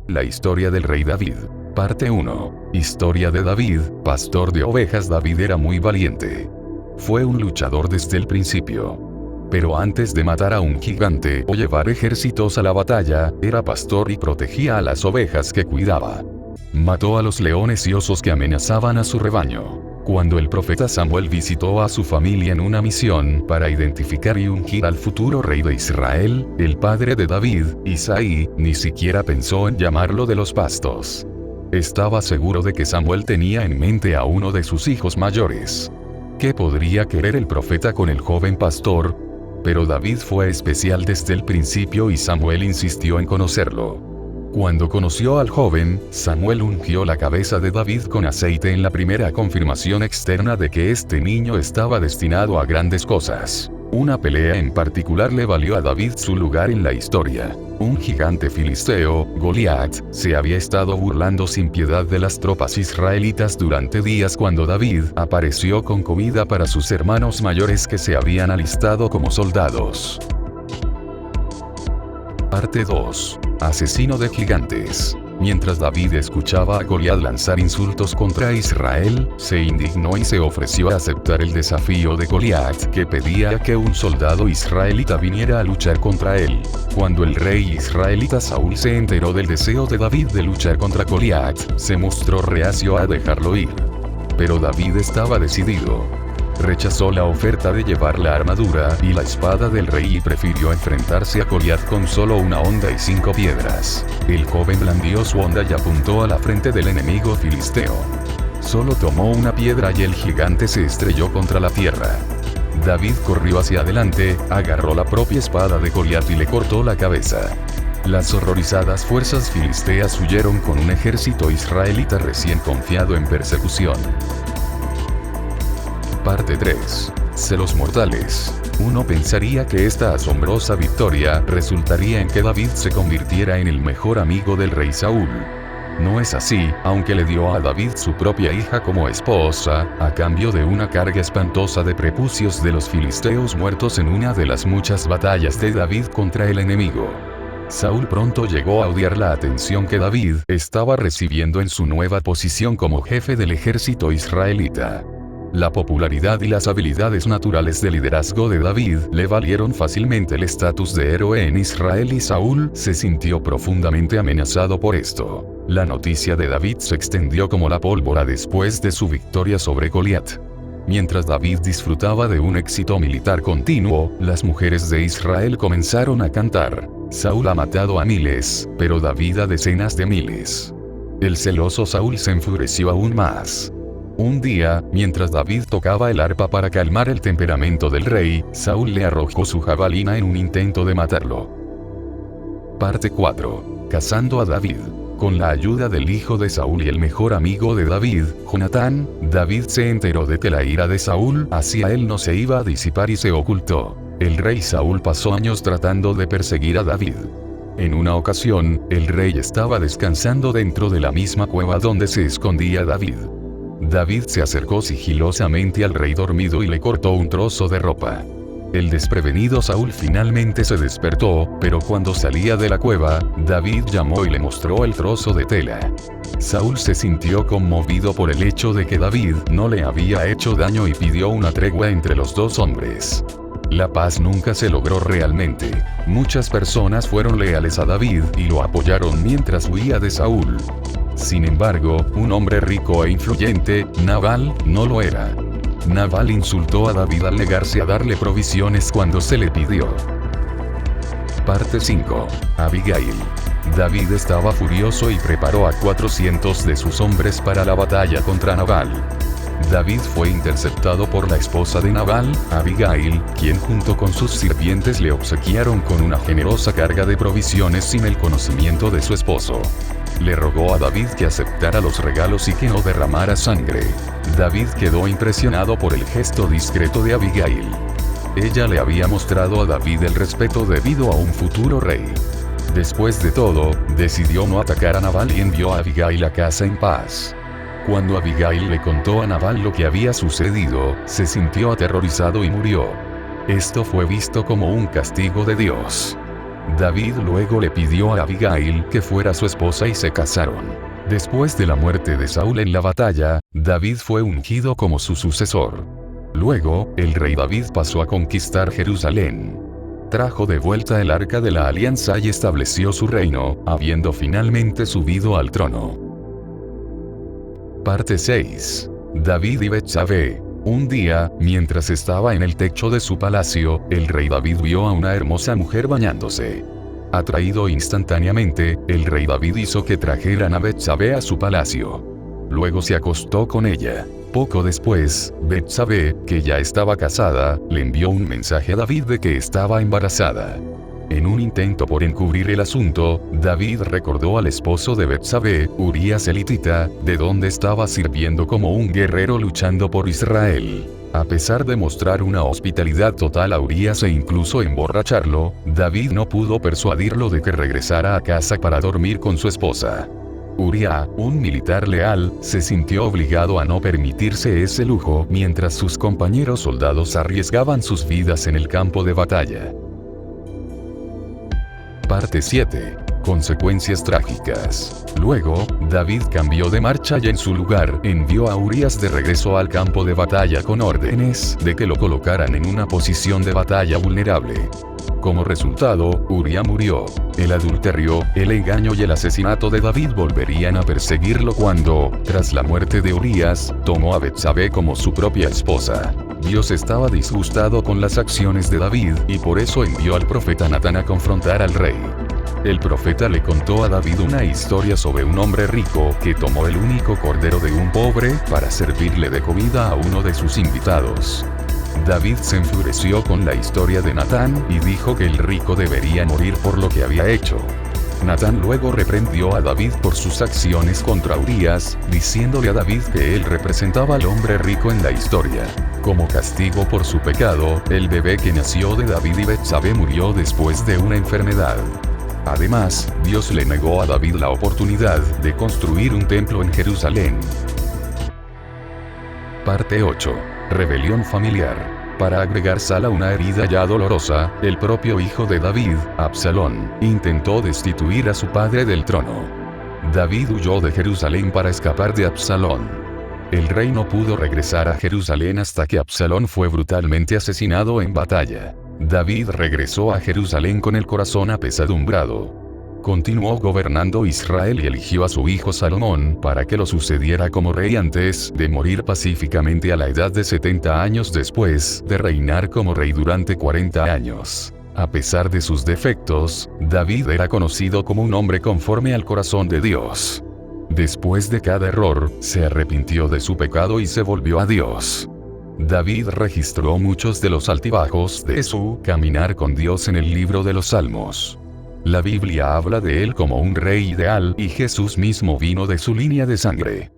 La historia del rey David. Parte 1. Historia de David, pastor de ovejas. David era muy valiente. Fue un luchador desde el principio. Pero antes de matar a un gigante o llevar ejércitos a la batalla, era pastor y protegía a las ovejas que cuidaba. Mató a los leones y osos que amenazaban a su rebaño. Cuando el profeta Samuel visitó a su familia en una misión para identificar y ungir al futuro rey de Israel, el padre de David, Isaí, ni siquiera pensó en llamarlo de los pastos. Estaba seguro de que Samuel tenía en mente a uno de sus hijos mayores. ¿Qué podría querer el profeta con el joven pastor? Pero David fue especial desde el principio y Samuel insistió en conocerlo. Cuando conoció al joven, Samuel ungió la cabeza de David con aceite en la primera confirmación externa de que este niño estaba destinado a grandes cosas. Una pelea en particular le valió a David su lugar en la historia. Un gigante filisteo, Goliat, se había estado burlando sin piedad de las tropas israelitas durante días cuando David apareció con comida para sus hermanos mayores que se habían alistado como soldados. Parte 2. Asesino de gigantes. Mientras David escuchaba a Goliat lanzar insultos contra Israel, se indignó y se ofreció a aceptar el desafío de Goliat, que pedía que un soldado israelita viniera a luchar contra él. Cuando el rey israelita Saúl se enteró del deseo de David de luchar contra Goliat, se mostró reacio a dejarlo ir. Pero David estaba decidido. Rechazó la oferta de llevar la armadura y la espada del rey y prefirió enfrentarse a Goliat con solo una honda y 5 piedras. El joven blandió su honda y apuntó a la frente del enemigo filisteo. Solo tomó una piedra y el gigante se estrelló contra la tierra. David corrió hacia adelante, agarró la propia espada de Goliat y le cortó la cabeza. Las horrorizadas fuerzas filisteas huyeron con un ejército israelita recién confiado en persecución. Parte 3. Celos mortales. Uno pensaría que esta asombrosa victoria resultaría en que David se convirtiera en el mejor amigo del rey Saúl. No es así, aunque le dio a David su propia hija como esposa, a cambio de una carga espantosa de prepucios de los filisteos muertos en una de las muchas batallas de David contra el enemigo. Saúl pronto llegó a odiar la atención que David estaba recibiendo en su nueva posición como jefe del ejército israelita. La popularidad y las habilidades naturales de liderazgo de David le valieron fácilmente el estatus de héroe en Israel y Saúl se sintió profundamente amenazado por esto. La noticia de David se extendió como la pólvora después de su victoria sobre Goliat. Mientras David disfrutaba de un éxito militar continuo, las mujeres de Israel comenzaron a cantar: Saúl ha matado a miles, pero David a decenas de miles. El celoso Saúl se enfureció aún más. Un día, mientras David tocaba el arpa para calmar el temperamento del rey, Saúl le arrojó su jabalina en un intento de matarlo. Parte 4. Cazando a David. Con la ayuda del hijo de Saúl y el mejor amigo de David, Jonatán, David se enteró de que la ira de Saúl hacia él no se iba a disipar y se ocultó. El rey Saúl pasó años tratando de perseguir a David. En una ocasión, el rey estaba descansando dentro de la misma cueva donde se escondía David. David se acercó sigilosamente al rey dormido y le cortó un trozo de ropa. El desprevenido Saúl finalmente se despertó, pero cuando salía de la cueva, David llamó y le mostró el trozo de tela. Saúl se sintió conmovido por el hecho de que David no le había hecho daño y pidió una tregua entre los dos hombres. La paz nunca se logró realmente. Muchas personas fueron leales a David y lo apoyaron mientras huía de Saúl. Sin embargo, un hombre rico e influyente, Nabal, no lo era. Nabal insultó a David al negarse a darle provisiones cuando se le pidió. Parte 5. Abigail. David estaba furioso y preparó a 400 de sus hombres para la batalla contra Nabal. David fue interceptado por la esposa de Nabal, Abigail, quien junto con sus sirvientes le obsequiaron con una generosa carga de provisiones sin el conocimiento de su esposo. Le rogó a David que aceptara los regalos y que no derramara sangre. David quedó impresionado por el gesto discreto de Abigail. Ella le había mostrado a David el respeto debido a un futuro rey. Después de todo, decidió no atacar a Nabal y envió a Abigail a casa en paz. Cuando Abigail le contó a Nabal lo que había sucedido, se sintió aterrorizado y murió. Esto fue visto como un castigo de Dios. David luego le pidió a Abigail que fuera su esposa y se casaron. Después de la muerte de Saúl en la batalla, David fue ungido como su sucesor. Luego, el rey David pasó a conquistar Jerusalén. Trajo de vuelta el arca de la alianza y estableció su reino, habiendo finalmente subido al trono. Parte 6. David y Betsabé. Un día, mientras estaba en el techo de su palacio, el rey David vio a una hermosa mujer bañándose. Atraído instantáneamente, el rey David hizo que trajeran a Betsabé a su palacio. Luego se acostó con ella. Poco después, Betsabé, que ya estaba casada, le envió un mensaje a David de que estaba embarazada. En un intento por encubrir el asunto, David recordó al esposo de Betsabé, Urías elitita, de donde estaba sirviendo como un guerrero luchando por Israel. A pesar de mostrar una hospitalidad total a Urías e incluso emborracharlo, David no pudo persuadirlo de que regresara a casa para dormir con su esposa. Uría, un militar leal, se sintió obligado a no permitirse ese lujo mientras sus compañeros soldados arriesgaban sus vidas en el campo de batalla. Parte 7. Consecuencias trágicas. Luego, David cambió de marcha y en su lugar envió a Urías de regreso al campo de batalla con órdenes de que lo colocaran en una posición de batalla vulnerable. Como resultado, Uría murió. El adulterio, el engaño y el asesinato de David volverían a perseguirlo cuando, tras la muerte de Urías, tomó a Betsabé como su propia esposa. Dios estaba disgustado con las acciones de David y por eso envió al profeta Natán a confrontar al rey. El profeta le contó a David una historia sobre un hombre rico que tomó el único cordero de un pobre para servirle de comida a uno de sus invitados. David se enfureció con la historia de Natán y dijo que el rico debería morir por lo que había hecho. Natán luego reprendió a David por sus acciones contra Urías, diciéndole a David que él representaba al hombre rico en la historia. Como castigo por su pecado, el bebé que nació de David y Betsabé murió después de una enfermedad. Además, Dios le negó a David la oportunidad de construir un templo en Jerusalén. Parte 8. Rebelión familiar. Para agregar sal a una herida ya dolorosa, el propio hijo de David, Absalón, intentó destituir a su padre del trono. David huyó de Jerusalén para escapar de Absalón. El rey no pudo regresar a Jerusalén hasta que Absalón fue brutalmente asesinado en batalla. David regresó a Jerusalén con el corazón apesadumbrado. Continuó gobernando Israel y eligió a su hijo Salomón para que lo sucediera como rey antes de morir pacíficamente a la edad de 70 años después de reinar como rey durante 40 años. A pesar de sus defectos, David era conocido como un hombre conforme al corazón de Dios. Después de cada error, se arrepintió de su pecado y se volvió a Dios. David registró muchos de los altibajos de su caminar con Dios en el libro de los Salmos. La Biblia habla de él como un rey ideal y Jesús mismo vino de su línea de sangre.